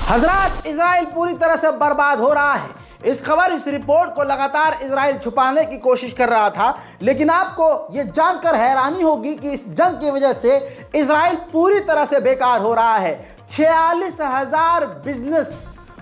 हजरात, इजराइल पूरी तरह से बर्बाद हो रहा है। इस रिपोर्ट को लगातार इजराइल छुपाने की कोशिश कर रहा था, लेकिन आपको यह जानकर हैरानी होगी कि इस जंग की वजह से इजराइल पूरी तरह से बेकार हो रहा है। 46,000 बिजनेस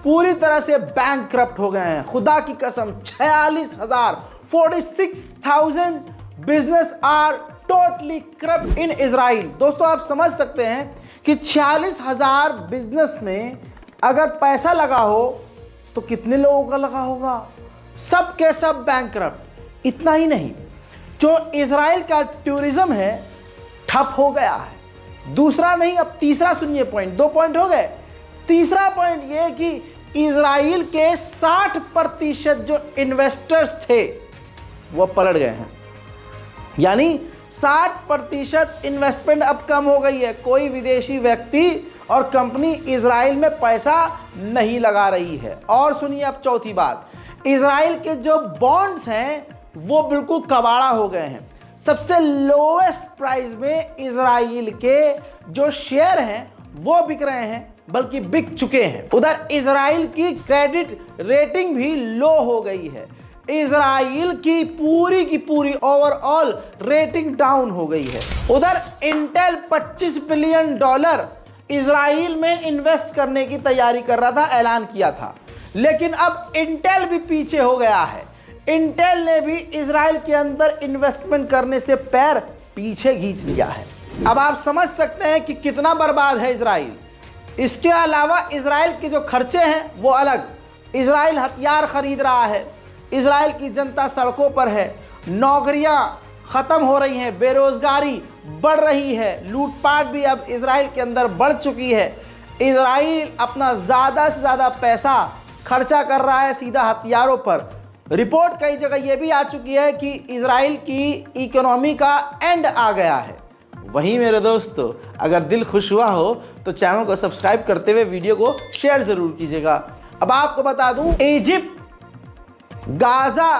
पूरी तरह से बैंकक्रप्ट हो गए हैं। खुदा की कसम, 46,000, 46,000 business are totally corrupt in Israel. दोस्तों, आप समझ सकते हैं कि 46,000 बिजनेस में अगर पैसा लगा हो तो कितने लोगों का लगा होगा? सब के सब बैंकक्रप्ट। इतना ही नहीं, जो इजराइल का टूरिज्म है ठप हो गया है। दूसरा नहीं, अब तीसरा सुनिए पॉइंट। 2 पॉइंट हो गए। तीसरा पॉइंट ये कि इजराइल के 60% जो इन्वेस्टर्स थे वो पलट गए हैं। यानी 60% इन्वेस्टमेंट अब कम हो गई है। कोई विदेशी व्यक्ति और कंपनी इजराइल में पैसा नहीं लगा रही है। और सुनिए अब चौथी बात, इजराइल के जो बॉन्ड्स हैं वो बिल्कुल कबाड़ा हो गए हैं। सबसे लोएस्ट प्राइस में इजराइल के जो शेयर हैं वो बिक रहे हैं, बल्कि बिक चुके हैं। उधर इजराइल की क्रेडिट रेटिंग भी लो हो गई है। इजराइल की पूरी ओवरऑल रेटिंग डाउन हो गई है। उधर इंटेल $25 बिलियन इजराइल में इन्वेस्ट करने की तैयारी कर रहा था, ऐलान किया था, लेकिन अब इंटेल भी पीछे हो गया है। इंटेल ने भी इजराइल के अंदर इन्वेस्टमेंट करने से पैर पीछे खींच लिया है। अब आप समझ सकते हैं कि कितना बर्बाद है इजराइल। इसके अलावा इजराइल के जो खर्चे हैं वो अलग। इजराइल हथियार खरीद रहा है, इजराइल की जनता सड़कों पर है, नौकरियां खत्म हो रही हैं, बेरोजगारी बढ़ रही है, लूटपाट भी अब इजराइल के अंदर बढ़ चुकी है। इजराइल अपना ज़्यादा से ज़्यादा पैसा खर्चा कर रहा है सीधा हथियारों पर। रिपोर्ट कई जगह यह भी आ चुकी है कि इजराइल की इकोनॉमी का एंड आ गया है। वहीं मेरे दोस्तों, अगर दिल खुश हुआ हो तो चैनल को सब्सक्राइब करते हुए वीडियो को शेयर ज़रूर कीजिएगा। अब आपको बता दूं, इजिप्ट गाजा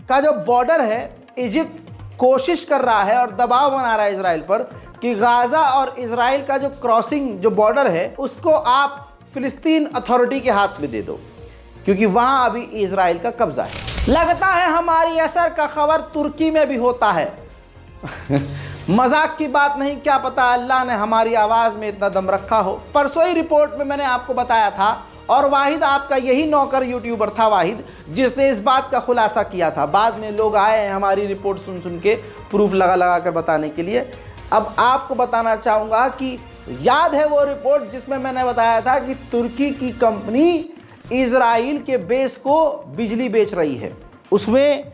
का जो बॉर्डर है, इजिप्ट कोशिश कर रहा है और दबाव बना रहा है इजराइल पर कि गाजा और इजराइल का जो क्रॉसिंग जो बॉर्डर है उसको आप फिलिस्तीन अथॉरिटी के हाथ में दे दो, क्योंकि वहां अभी इजराइल का कब्जा है। लगता है हमारी असर का खबर तुर्की में भी होता है। मजाक की बात नहीं, क्या पता अल्लाह ने हमारी आवाज़ में इतना दम रखा हो। परसों ही रिपोर्ट में मैंने आपको बताया था, और वाहिद आपका यही नौकर यूट्यूबर था वाहिद, जिसने इस बात का खुलासा किया था। बाद में लोग आए हैं हमारी रिपोर्ट सुन सुन के प्रूफ लगा कर बताने के लिए। अब आपको बताना चाहूँगा कि याद है वो रिपोर्ट जिसमें मैंने बताया था कि तुर्की की कंपनी इजराइल के बेस को बिजली बेच रही है। उसमें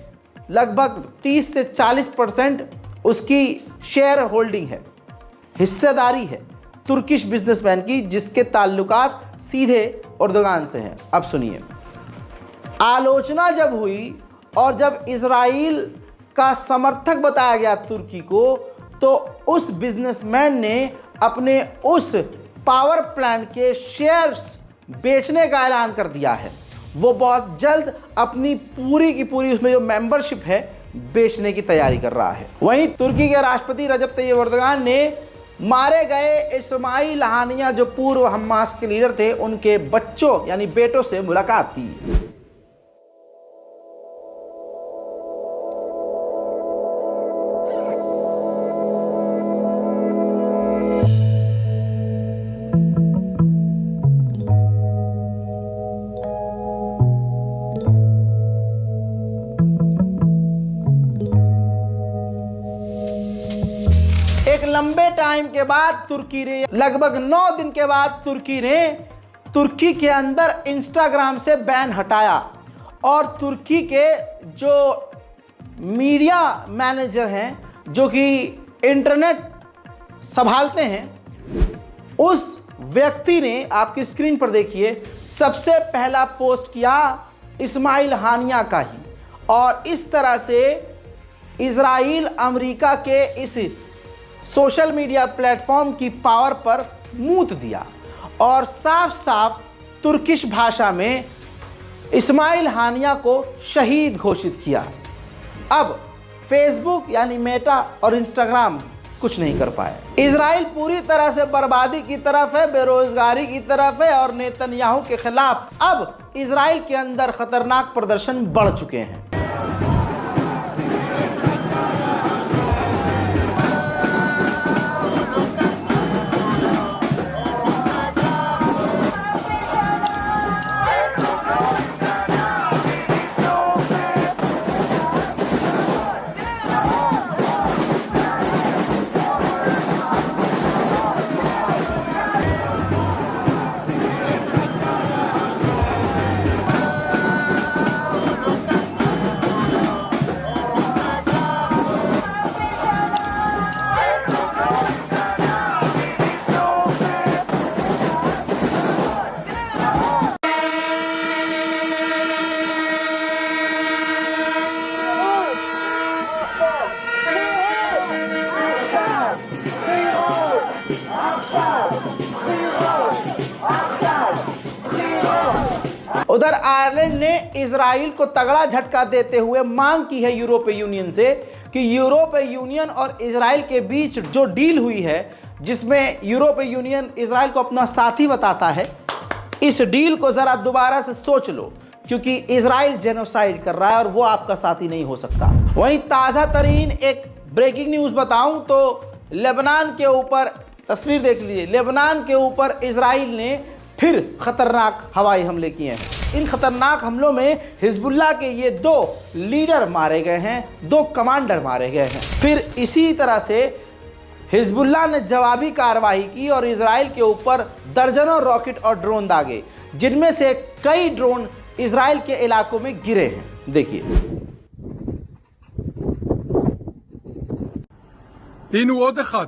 लगभग 30 से 40% उसकी शेयर होल्डिंग है, हिस्सेदारी है तुर्किश बिजनेसमैन की, जिसके ताल्लुकात सीधे एर्दोगान से हैं। अब सुनिए, आलोचना जब हुई और जब इजराइल का समर्थक बताया गया तुर्की को, तो उस बिजनेसमैन ने अपने उस पावर प्लांट के शेयर्स बेचने का ऐलान कर दिया है। वो बहुत जल्द अपनी पूरी की पूरी उसमें जो मेंबरशिप है बेचने की तैयारी कर रहा है। वहीं तुर्की के राष्ट्रपति रजब तैयब एर्दोगान ने मारे गए इस्माइल हानिया, जो पूर्व हमास के लीडर थे, उनके बच्चों यानी बेटों से मुलाकात की। एक लंबे टाइम के बाद तुर्की ने, लगभग 9 दिन के बाद तुर्की ने तुर्की के अंदर इंस्टाग्राम से बैन हटाया, और तुर्की के जो मीडिया मैनेजर हैं, जो कि इंटरनेट संभालते हैं, उस व्यक्ति ने, आपकी स्क्रीन पर देखिए, सबसे पहला पोस्ट किया इस्माइल हानिया का ही, और इस तरह से इजराइल अमेरिका के इस सोशल मीडिया प्लेटफॉर्म की पावर पर मूत दिया और साफ साफ तुर्किश भाषा में इस्माइल हानिया को शहीद घोषित किया। अब फेसबुक यानी मेटा और इंस्टाग्राम कुछ नहीं कर पाए। इजराइल पूरी तरह से बर्बादी की तरफ है, बेरोजगारी की तरफ है और नेतन्याहू के खिलाफ अब इजराइल के अंदर खतरनाक प्रदर्शन बढ़ चुके हैं। उधर आयरलैंड ने इजराइल को तगड़ा झटका देते हुए मांग की है यूरोपीय यूनियन से कि यूरोपीय यूनियन और इजराइल के बीच जो डील हुई है, जिसमें यूरोपीय यूनियन इजराइल को अपना साथी बताता है, इस डील को जरा दोबारा से सोच लो, क्योंकि इजराइल जेनोसाइड कर रहा है और वो आपका साथी नहीं हो सकता। वहीं ताज़ा तरीन एक ब्रेकिंग न्यूज़ बताऊं तो लेबनान के ऊपर तस्वीर देख लीजिए। लेबनान के ऊपर इजराइल ने फिर खतरनाक हवाई हमले किए हैं। इन खतरनाक हमलों में हिजबुल्लाह के ये 2 लीडर मारे गए हैं, 2 कमांडर मारे गए हैं। फिर इसी तरह से हिजबुल्लाह ने जवाबी कार्रवाई की और इजराइल के ऊपर दर्जनों रॉकेट और ड्रोन दागे, जिनमें से कई ड्रोन इजराइल के इलाकों में गिरे हैं। देखिए, עוד אחד.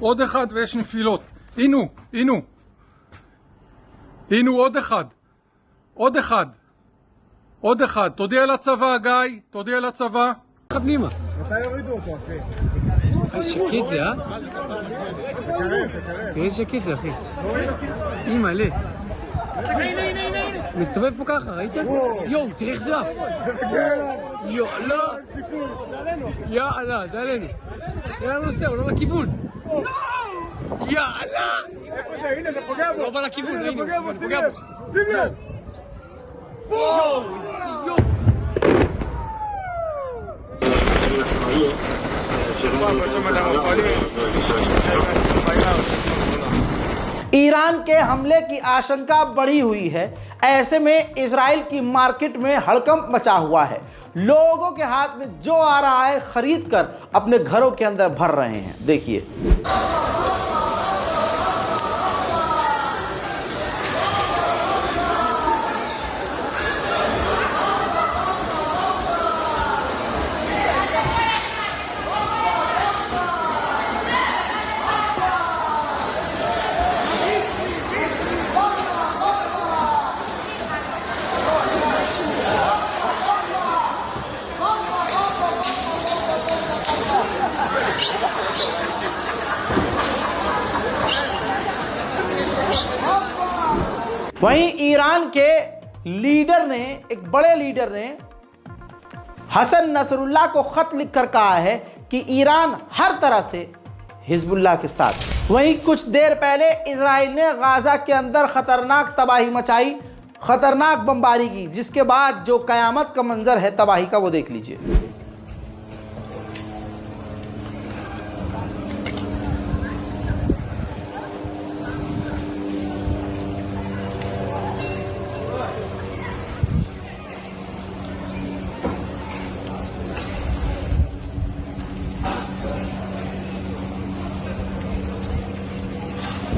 עוד אחד ויש נפילות. הנה עוד אחד. תודיע לצבא, גיא, תודיע לצבא. פנימה. מתי יורידו אותו, אחי? איזה שקט זה, תראה איזה שקט זה, אחי. אימא, עלה. מסתובב פה ככה, ראית? יואו, תראה איך זה עף. יאללה. יאללה, זה עלינו. זה עלינו נוסע, הוא לא לכיוון. יאללה. איפה זה? הנה, זה פוגע בו. לא בא לכיוון, הנה. פוגע בו, שים פוגע לב. בו. שים לב. יואו. ईरान के हमले की आशंका बढ़ी हुई है। ऐसे में इजराइल की मार्केट में हड़कंप मचा हुआ है। लोगों के हाथ में जो आ रहा है खरीद कर अपने घरों के अंदर भर रहे हैं। देखिए, वहीं ईरान के लीडर ने, एक बड़े लीडर ने हसन नसरुल्लाह को खत लिखकर कहा है कि ईरान हर तरह से हिजबुल्लाह के साथ। वहीं कुछ देर पहले इजराइल ने गाजा के अंदर खतरनाक तबाही मचाई, खतरनाक बमबारी की, जिसके बाद जो कयामत का मंजर है तबाही का, वो देख लीजिए।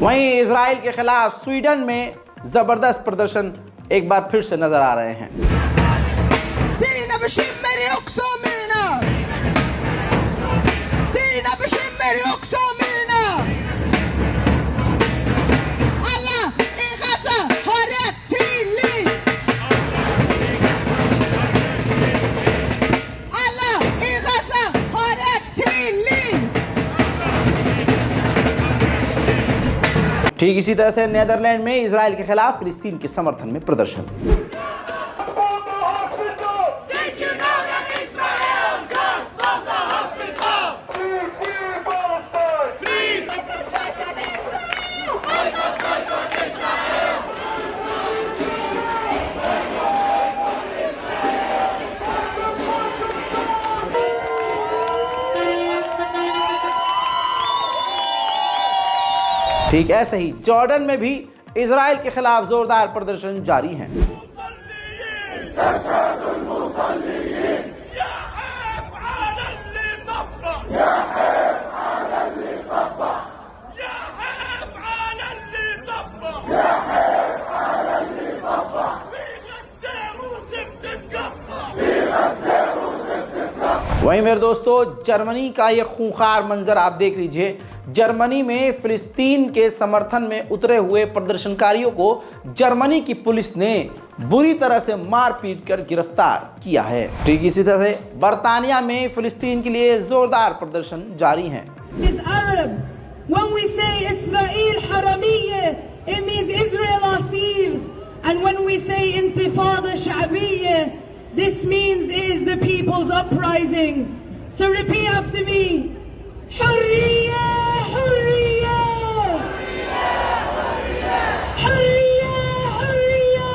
वहीं इजराइल के खिलाफ स्वीडन में जबरदस्त प्रदर्शन एक बार फिर से नजर आ रहे हैं। ठीक इसी तरह से नीदरलैंड में इजराइल के खिलाफ फिलिस्तीन के समर्थन में प्रदर्शन। ठीक ऐसे ही जॉर्डन में भी इजराइल के खिलाफ जोरदार प्रदर्शन जारी हैं। वहीं मेरे दोस्तों जर्मनी का ये खूंखार मंजर आप देख लीजिए। जर्मनी में फिलिस्तीन के समर्थन में उतरे हुए प्रदर्शनकारियों को जर्मनी की पुलिस ने बुरी तरह से मार पीट कर गिरफ्तार किया है। ठीक इसी तरह से बर्तानिया में फिलिस्तीन के लिए जोरदार प्रदर्शन जारी हैं। When we say Israel haramiyya, it means Israel are thieves. And when we say intifada sha'biyya, this means it is the people's uprising. So repeat after me. Hurriya, hurriya. Hurriya, hurriya.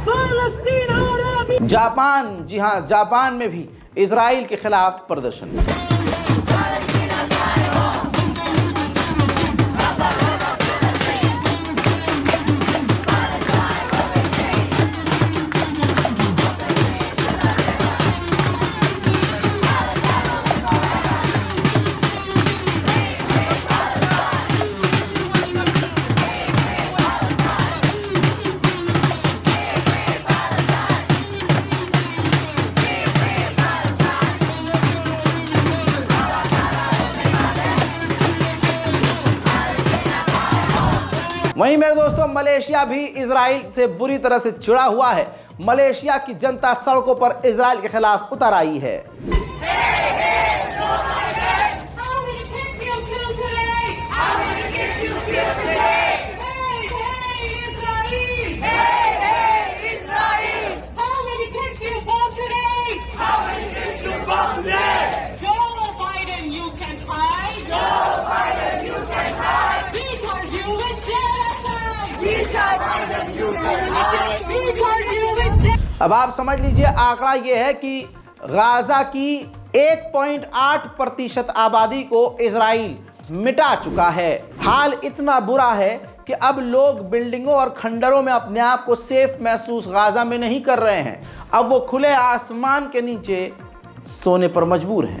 Palestine Arabi. Japan, जी हाँ, Japan में भी Israel के खिलाफ प्रदर्शन। वहीं मेरे दोस्तों मलेशिया भी इजराइल से बुरी तरह से चिढ़ा हुआ है। मलेशिया की जनता सड़कों पर इजराइल के खिलाफ उतर आई है। अब आप समझ लीजिए आंकड़ा यह है कि गाजा की 1.8% आबादी को इजराइल मिटा चुका है। हाल इतना बुरा है कि अब लोग बिल्डिंगों और खंडरों में अपने आप को सेफ महसूस गाजा में नहीं कर रहे हैं। अब वो खुले आसमान के नीचे सोने पर मजबूर हैं।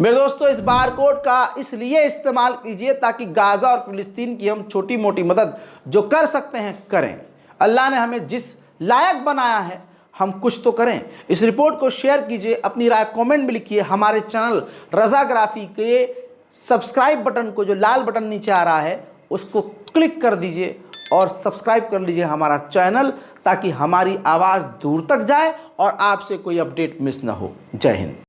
मेरे दोस्तों, इस बारकोड का इसलिए इस्तेमाल कीजिए ताकि गाज़ा और फिलिस्तीन की हम छोटी मोटी मदद जो कर सकते हैं करें। अल्लाह ने हमें जिस लायक बनाया है हम कुछ तो करें। इस रिपोर्ट को शेयर कीजिए, अपनी राय कमेंट में लिखिए। हमारे चैनल रज़ाग्राफी के सब्सक्राइब बटन को, जो लाल बटन नीचे आ रहा है, उसको क्लिक कर दीजिए और सब्सक्राइब कर लीजिए हमारा चैनल, ताकि हमारी आवाज़ दूर तक जाए और आपसे कोई अपडेट मिस ना हो। जय हिंद।